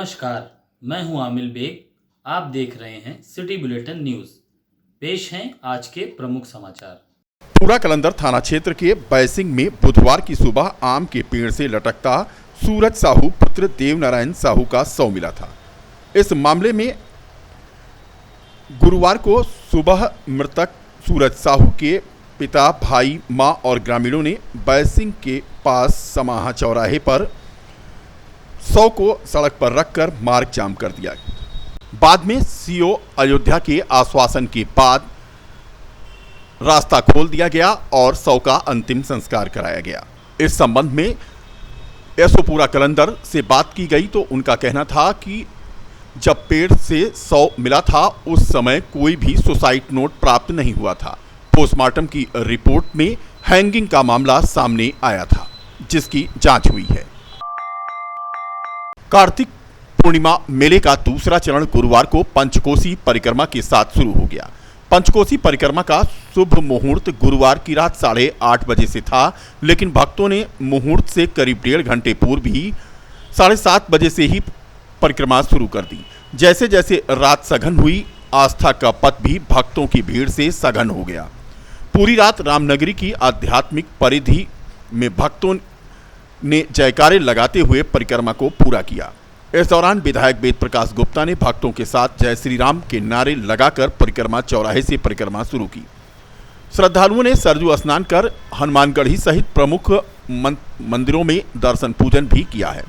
नमस्कार, मैं हूं आमिल बेग। आप देख रहे हैं सिटी बुलेटिन न्यूज़। पेश हैं आज के प्रमुख समाचार। पूरा कलंदर थाना क्षेत्र के बैसिंग में बुधवार की सुबह आम के पेड़ से लटकता सूरज साहू पुत्र देवनारायण साहू का शव मिला था। इस मामले में गुरुवार को सुबह मृतक सूरज साहू के पिता, भाई, मां और ग्रामीणों ने बैसिंग के पास समाहा चौराहे पर शव को सड़क पर रखकर मार्ग जाम कर दिया। बाद में सीओ अयोध्या के आश्वासन के बाद रास्ता खोल दिया गया और शव का अंतिम संस्कार कराया गया। इस संबंध में एसओ पूरा कलंदर से बात की गई तो उनका कहना था कि जब पेड़ से शव मिला था उस समय कोई भी सुसाइड नोट प्राप्त नहीं हुआ था। पोस्टमार्टम की रिपोर्ट में हैंगिंग का मामला सामने आया था, जिसकी जांच हुई है। कार्तिक पूर्णिमा मेले का दूसरा चरण गुरुवार को पंचकोसी परिक्रमा के साथ शुरू हो गया। पंचकोसी परिक्रमा का शुभ मुहूर्त गुरुवार की रात 8:30 बजे से था, लेकिन भक्तों ने मुहूर्त से करीब 1.5 घंटे पूर्व ही 7:30 बजे से ही परिक्रमा शुरू कर दी। जैसे जैसे रात सघन हुई, आस्था का पथ भी भक्तों की भीड़ से सघन हो गया। पूरी रात रामनगरी की आध्यात्मिक परिधि में भक्तों ने जयकारे लगाते हुए परिक्रमा को पूरा किया। इस दौरान विधायक वेद प्रकाश गुप्ता ने भक्तों के साथ जय श्री राम के नारे लगाकर परिक्रमा चौराहे से परिक्रमा शुरू की। श्रद्धालुओं ने सरजू स्नान कर हनुमानगढ़ी सहित प्रमुख मंदिरों में दर्शन पूजन भी किया है।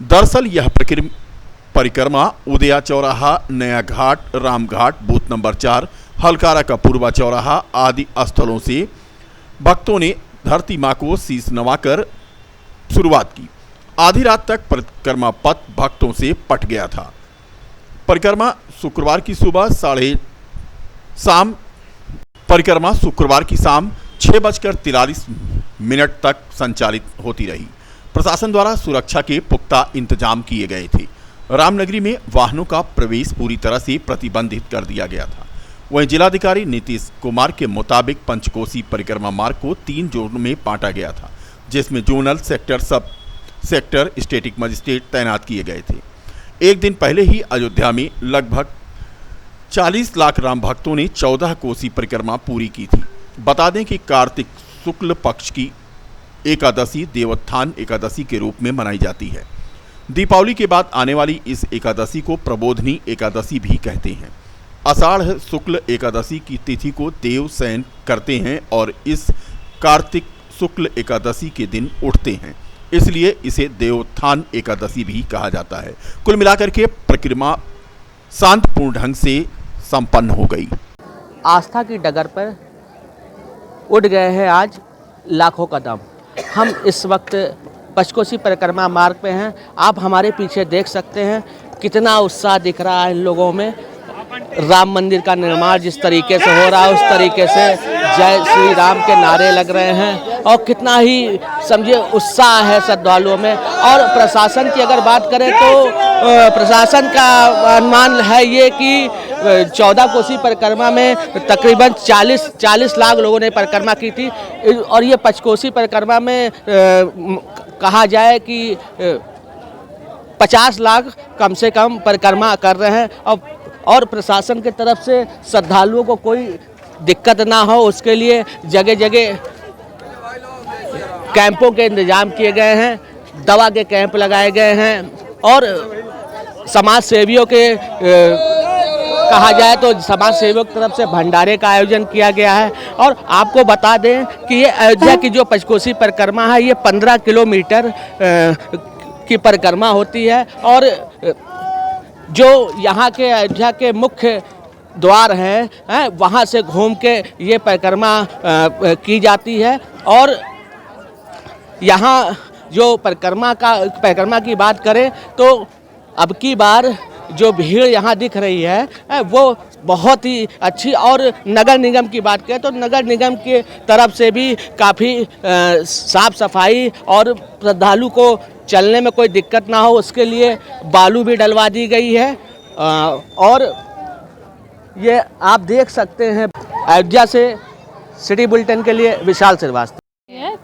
दरअसल यह परिक्रमा उदया चौराहा, नया घाट, राम घाट, बूथ नंबर 4, हलकारा का पूर्वा चौराहा आदि स्थलों से भक्तों ने धरती मां को शीश नवाकर शुरुआत की। आधी रात तक परिक्रमा पथ भक्तों से पट गया था। परिक्रमा शुक्रवार की शाम 6:43 तक संचालित होती रही। प्रशासन द्वारा सुरक्षा के पुख्ता इंतजाम किए गए थे। रामनगरी में वाहनों का प्रवेश पूरी तरह से प्रतिबंधित कर दिया गया था। वहीं जिलाधिकारी नीतीश कुमार के मुताबिक पंचकोसी परिक्रमा मार्ग को 3 जोनों में बांटा गया था, जिसमें जोनल, सेक्टर, सब सेक्टर, स्टेटिक मजिस्ट्रेट तैनात किए गए थे। एक दिन पहले ही अयोध्या में लगभग 40 लाख राम भक्तों ने 14 कोसी परिक्रमा पूरी की थी। बता दें कि कार्तिक शुक्ल पक्ष की एकादशी देवोत्थान एकादशी के रूप में मनाई जाती है। दीपावली के बाद आने वाली इस एकादशी को प्रबोधनी एकादशी भी कहते हैं। आषाढ़ शुक्ल एकादशी की तिथि को देव शयन करते हैं और इस कार्तिक शुक्ल एकादशी के दिन उठते हैं, इसलिए इसे देवोत्थान एकादशी भी कहा जाता है। कुल मिलाकर के परिक्रमा शांतिपूर्ण ढंग से संपन्न हो गई। आस्था की डगर पर उठ गए हैं आज लाखों कदम। हम इस वक्त पंचकोसी परिक्रमा मार्ग पे हैं। आप हमारे पीछे देख सकते हैं कितना उत्साह दिख रहा है इन लोगों में। राम मंदिर का निर्माण जिस तरीके से हो रहा है उस तरीके से जय श्री राम के नारे लग रहे हैं और कितना ही समझिए उत्साह है श्रद्धालुओं में। और प्रशासन की अगर बात करें तो प्रशासन का अनुमान है ये कि 14 कोसी परिक्रमा में तकरीबन 40 लाख लोगों ने परिक्रमा की थी और ये पंचकोसी परिक्रमा में कहा जाए कि 50 लाख कम से कम परिक्रमा कर रहे हैं। और प्रशासन की तरफ से श्रद्धालुओं को कोई दिक्कत ना हो उसके लिए जगह जगह कैंपों के इंतजाम किए गए हैं, दवा के कैंप लगाए गए हैं और समाज सेवियों के कहा जाए तो समाज सेवियों की तरफ से भंडारे का आयोजन किया गया है। और आपको बता दें कि ये अयोध्या की जो पंचकोसी परिक्रमा है ये 15 किलोमीटर की परिक्रमा होती है और जो यहाँ के अयोध्या के मुख्य द्वार हैं वहाँ से घूम के ये परिक्रमा की जाती है। और यहाँ जो परिक्रमा की बात करें तो अब की बार जो भीड़ यहाँ दिख रही है वो बहुत ही अच्छी। और नगर निगम की बात करें तो नगर निगम की तरफ से भी काफ़ी साफ सफाई और श्रद्धालु को चलने में कोई दिक्कत ना हो उसके लिए बालू भी डलवा दी गई है। और ये आप देख सकते हैं। अयोध्या से सिटी बुलेटिन के लिए विशाल श्रीवास्तव।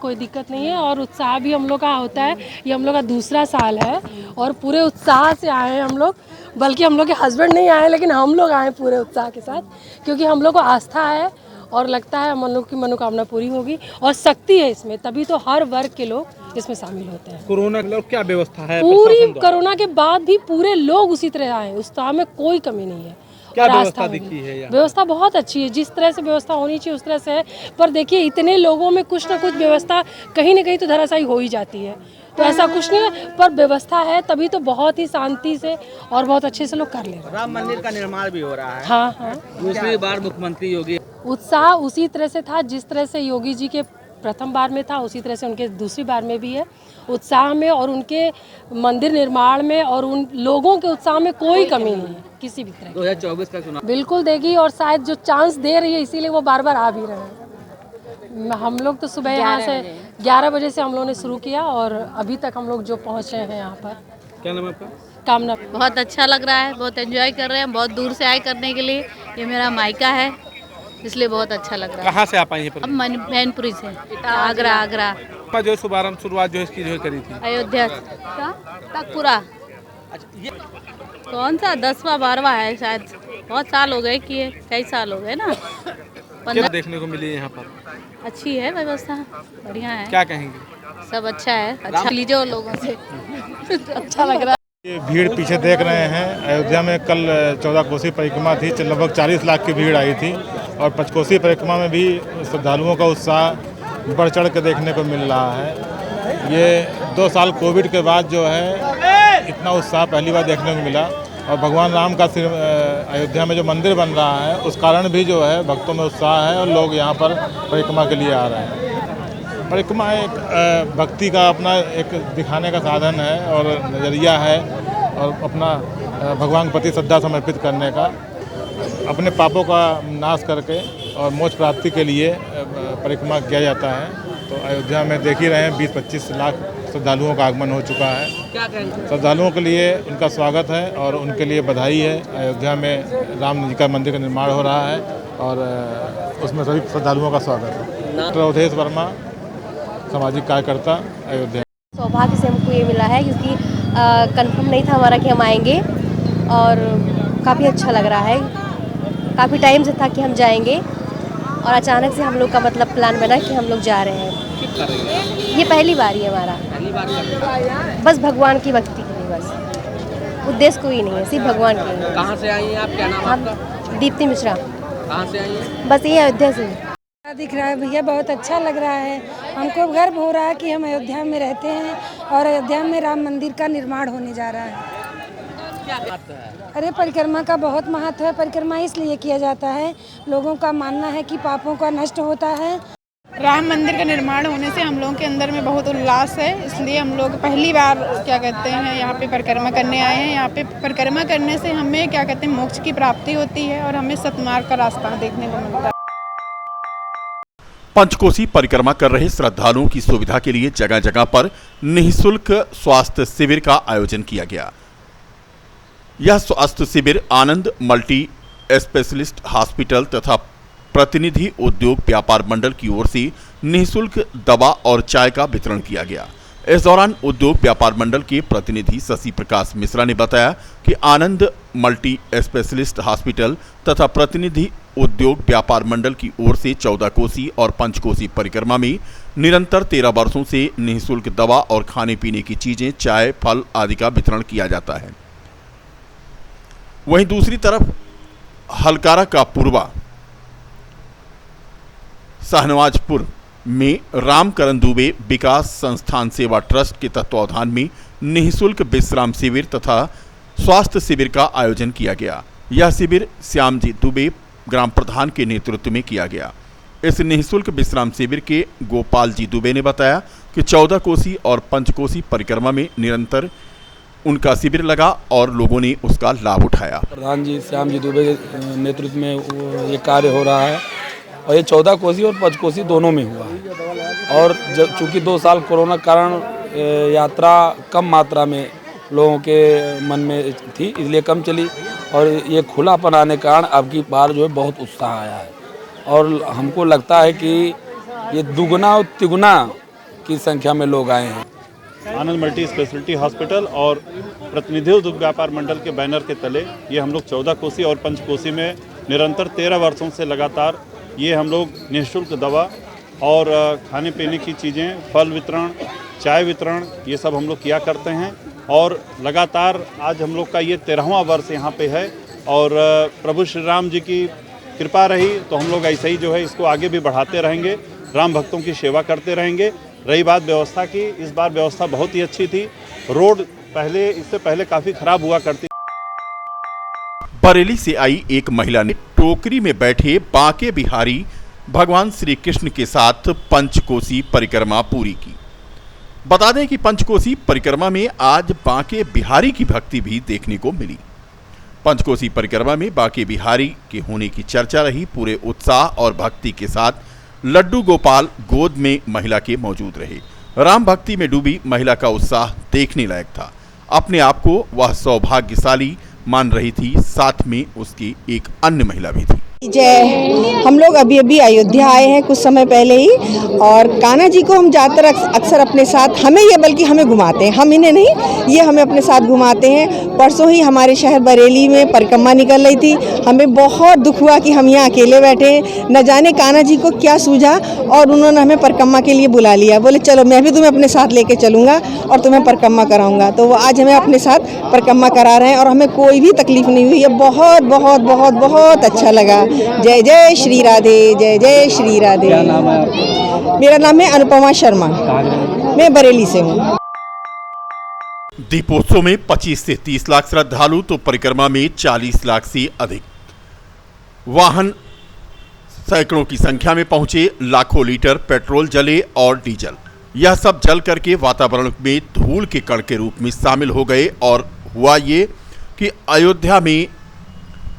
कोई दिक्कत नहीं है और उत्साह भी हम लोग का होता है। ये हम लोग का दूसरा साल है और पूरे उत्साह से आए हैं हम लोग, बल्कि हम लोग के हस्बैंड नहीं आए लेकिन हम लोग आए पूरे उत्साह के साथ, क्योंकि हम लोग को आस्था है और लगता है हम लोग की मनोकामना पूरी होगी और शक्ति है इसमें, तभी तो हर वर्ग के लोग इसमें शामिल होते हैं। कोरोना के क्या व्यवस्था है? पूरी कोरोना के बाद भी पूरे लोग उसी तरह आए, उत्साह में कोई कमी नहीं है। क्या और व्यवस्था आस्था दिखी है यहाँ? व्यवस्था बहुत अच्छी है, जिस तरह से व्यवस्था होनी चाहिए उस तरह से है। पर देखिए इतने लोगों में कुछ ना कुछ व्यवस्था कहीं ना कहीं तो धराशायी हो ही जाती है, तो ऐसा कुछ नहीं है, पर व्यवस्था है तभी तो बहुत ही शांति से और बहुत अच्छे से लोग कर ले रहे हैं। राम मंदिर का निर्माण भी हो रहा है। हाँ हाँ, दूसरी बार मुख्यमंत्री योगी। उत्साह उसी तरह से था जिस तरह से योगी जी के प्रथम बार में था, उसी तरह से उनके दूसरी बार में भी है। उत्साह में और उनके मंदिर निर्माण में और उन लोगों के उत्साह में कोई कमी नहीं है किसी भी तरह। 2024 का चुनाव बिल्कुल देगी और शायद जो चांस दे रही है इसीलिए वो बार बार आ भी रहे हैं। हम लोग तो सुबह यहाँ से 11 बजे से हम लोगों ने शुरू किया और अभी तक हम लोग जो पहुँचे हैं यहाँ पर। क्या नाम है आपका? कामना। बहुत अच्छा लग रहा है, बहुत एंजॉय कर रहे हैं, बहुत दूर से आए करने के लिए। ये मेरा मायका है इसलिए बहुत अच्छा लग रहा है। कहाँ से आप आई हैं? अब मैनपुरी से आगरा जो शुरुआत जो इसकी जो करी थी अयोध्या तकपुरा। कौन सा 10वां 12वां है शायद, बहुत साल हो गए किए, कई साल हो गए ना। क्या देखने को मिली यहाँ पर? अच्छी है व्यवस्था, बढ़िया है। क्या कहेंगे? सब अच्छा है, अच्छा लीजिए और लोगों से अच्छा लग रहा है। ये भीड़ पीछे देख रहे हैं, अयोध्या में कल 14 कोसी परिक्रमा थी, लगभग 40 लाख की भीड़ आई थी और पंचकोसी परिक्रमा में भी श्रद्धालुओं का उत्साह बढ़ चढ़ के देखने को मिल रहा है। ये 2 साल कोविड के बाद जो है इतना उत्साह पहली बार देखने को मिला और भगवान राम का अयोध्या में जो मंदिर बन रहा है उस कारण भी जो है भक्तों में उत्साह है और लोग यहाँ पर परिक्रमा के लिए आ रहे हैं। परिक्रमा एक भक्ति का अपना एक दिखाने का साधन है और नज़रिया है और अपना भगवान के प्रति श्रद्धा समर्पित करने का, अपने पापों का नाश करके और मोक्ष प्राप्ति के लिए परिक्रमा किया जाता है। तो अयोध्या में देख ही रहे हैं 20-25 लाख श्रद्धालुओं का आगमन हो चुका है। श्रद्धालुओं के लिए उनका स्वागत है और उनके लिए बधाई है। अयोध्या में राम जी का मंदिर का निर्माण हो रहा है और उसमें सभी श्रद्धालुओं का स्वागत है। डॉक्टर अवधेश वर्मा, सामाजिक कार्यकर्ता, अयोध्या। सौभाग्य से हमको ये मिला है क्योंकि कंफर्म नहीं था हमारा कि हम आएंगे और काफ़ी अच्छा लग रहा है। काफ़ी टाइम से था कि हम जाएंगे और अचानक से हम लोग का मतलब प्लान बना कि हम लोग जा रहे हैं। ये पहली बार ही है हमारा। बस भगवान की भक्ति के लिए, बस उद्देश्य कोई नहीं है, सिर्फ भगवान के लिए। कहाँ से आई हैं आप? क्या नाम है आपका? दीप्ति मिश्रा। कहाँ से आई हैं? बस ये अयोध्या से। दिख रहा है भैया, बहुत अच्छा लग रहा है। हमको गर्व हो रहा है कि हम अयोध्या में रहते हैं और अयोध्या में राम मंदिर का निर्माण होने जा रहा है। अरे परिक्रमा का बहुत महत्व है। परिक्रमा इसलिए किया जाता है, लोगों का मानना है कि पापों का नष्ट होता है। राम मंदिर का निर्माण होने से हम लोगों के अंदर में बहुत उल्लास है, इसलिए हम लोग पहली बार क्या कहते हैं यहाँ पे परिक्रमा करने आए हैं। यहाँ पे परिक्रमा करने से हमें क्या कहते हैं मोक्ष की प्राप्ति होती है और हमें सतमार्ग का रास्ता देखने को मिलता है। पंचकोसी परिक्रमा कर रहे श्रद्धालुओं की सुविधा के लिए जगह जगह पर निःशुल्क स्वास्थ्य शिविर का आयोजन किया गया। यह स्वास्थ्य शिविर आनंद मल्टी स्पेशलिस्ट हॉस्पिटल तथा प्रतिनिधि उद्योग व्यापार मंडल की ओर से निःशुल्क दवा और चाय का वितरण किया गया। इस दौरान उद्योग व्यापार मंडल के प्रतिनिधि शशि प्रकाश मिश्रा ने बताया कि आनंद मल्टी स्पेशलिस्ट हॉस्पिटल तथा प्रतिनिधि उद्योग व्यापार मंडल की ओर से 14 कोसी और पंचकोसी परिक्रमा में निरंतर 13 वर्षों से निःशुल्क दवा और खाने पीने की चीजें, चाय, फल आदि का वितरण किया जाता है। वहीं दूसरी तरफ हलकारा का पूर्वा शाहनवाजपुर में रामकरण दुबे विकास संस्थान सेवा ट्रस्ट के तत्वावधान में निःशुल्क विश्राम शिविर तथा स्वास्थ्य शिविर का आयोजन किया गया। यह शिविर श्यामजी दुबे ग्राम प्रधान के नेतृत्व में किया गया। इस निःशुल्क विश्राम शिविर के गोपाल जी दुबे ने बताया कि 14 कोसी और पंचकोसी परिक्रमा में निरंतर उनका शिविर लगा और लोगों ने उसका लाभ उठाया। प्रधान जी श्याम जी दुबे के नेतृत्व में ये कार्य हो रहा है और ये 14 कोसी और पंचकोसी दोनों में हुआ है। और चूँकि 2 साल कोरोना कारण यात्रा कम मात्रा में लोगों के मन में थी, इसलिए कम चली और ये खुलापन आने के कारण अब की बार जो है बहुत उत्साह आया है और हमको लगता है कि ये दुगना और तिगुना की संख्या में लोग आए हैं। आनंद मल्टी स्पेशलिटी हॉस्पिटल और प्रतिनिधि उद्योग व्यापार मंडल के बैनर के तले ये हम लोग 14 कोसी और पंचकोसी में निरंतर 13 वर्षों से लगातार ये हम लोग निःशुल्क दवा और खाने पीने की चीज़ें, फल वितरण, चाय वितरण, ये सब हम लोग किया करते हैं। और लगातार आज हम लोग का ये 13वां वर्ष यहाँ पे है और प्रभु श्री राम जी की कृपा रही तो हम लोग ऐसे ही जो है इसको आगे भी बढ़ाते रहेंगे, राम भक्तों की सेवा करते रहेंगे। रही बात व्यवस्था की, इस बार व्यवस्था बहुत ही अच्छी थी। रोड इससे पहले काफ़ी खराब हुआ करती। बरेली से आई एक महिला ने टोकरी में बैठे बांके बिहारी भगवान श्री कृष्ण के साथ पंचकोसी परिक्रमा पूरी की। बता दें कि पंचकोसी परिक्रमा में आज बांके बिहारी की भक्ति भी देखने को मिली। पंचकोसी परिक्रमा में बांके बिहारी के होने की चर्चा रही। पूरे उत्साह और भक्ति के साथ लड्डू गोपाल गोद में महिला के मौजूद रहे। राम भक्ति में डूबी महिला का उत्साह देखने लायक था। अपने आप को वह सौभाग्यशाली मान रही थी, साथ में उसकी एक अन्य महिला भी थी। जय, हम लोग अभी अयोध्या आए हैं कुछ समय पहले ही, और कान्हा जी को हम ज़्यादातर अक्सर अपने साथ, बल्कि हमें घुमाते हैं, हम इन्हें नहीं, ये हमें अपने साथ घुमाते हैं। परसों ही हमारे शहर बरेली में परिक्रमा निकल रही थी, हमें बहुत दुख हुआ कि हम यहाँ अकेले बैठे हैं। न जाने कान्हा जी को क्या सूझा और उन्होंने हमें परिक्रमा के लिए बुला लिया। बोले चलो मैं भी तुम्हें अपने साथ लेके चलूँगा और तुम्हें परिक्रमा कराऊँगा। तो वो आज हमें अपने साथ परिक्रमा करा रहे हैं और हमें कोई भी तकलीफ नहीं हुई। ये बहुत बहुत बहुत बहुत अच्छा लगा। जय जय श्री राधे, जय जय श्री राधे। क्या नाम है आपका? मेरा नाम है अनुपमा शर्मा, मैं बरेली से हूँ। दीपोत्सव में 25 से 30 लाख श्रद्धालु तो परिक्रमा में 40 लाख से अधिक वाहन सैकड़ों की संख्या में पहुंचे। लाखों लीटर पेट्रोल जले और डीजल, यह सब जल करके वातावरण में धूल के कण के रूप में शामिल हो गए। और हुआ ये कि अयोध्या में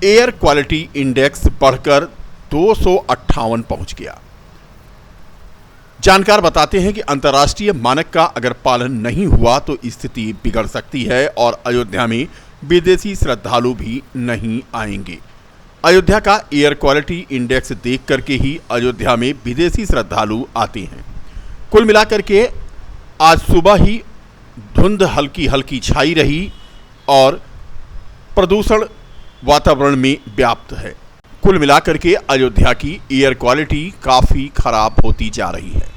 एयर क्वालिटी इंडेक्स बढ़कर 258 पहुंच गया। जानकार बताते हैं कि अंतर्राष्ट्रीय मानक का अगर पालन नहीं हुआ तो स्थिति बिगड़ सकती है और अयोध्या में विदेशी श्रद्धालु भी नहीं आएंगे। अयोध्या का एयर क्वालिटी इंडेक्स देख करके ही अयोध्या में विदेशी श्रद्धालु आते हैं। कुल मिलाकर के आज सुबह ही धुंध हल्की हल्की छाई रही और प्रदूषण वातावरण में व्याप्त है। कुल मिलाकर के अयोध्या की एयर क्वालिटी काफी खराब होती जा रही है।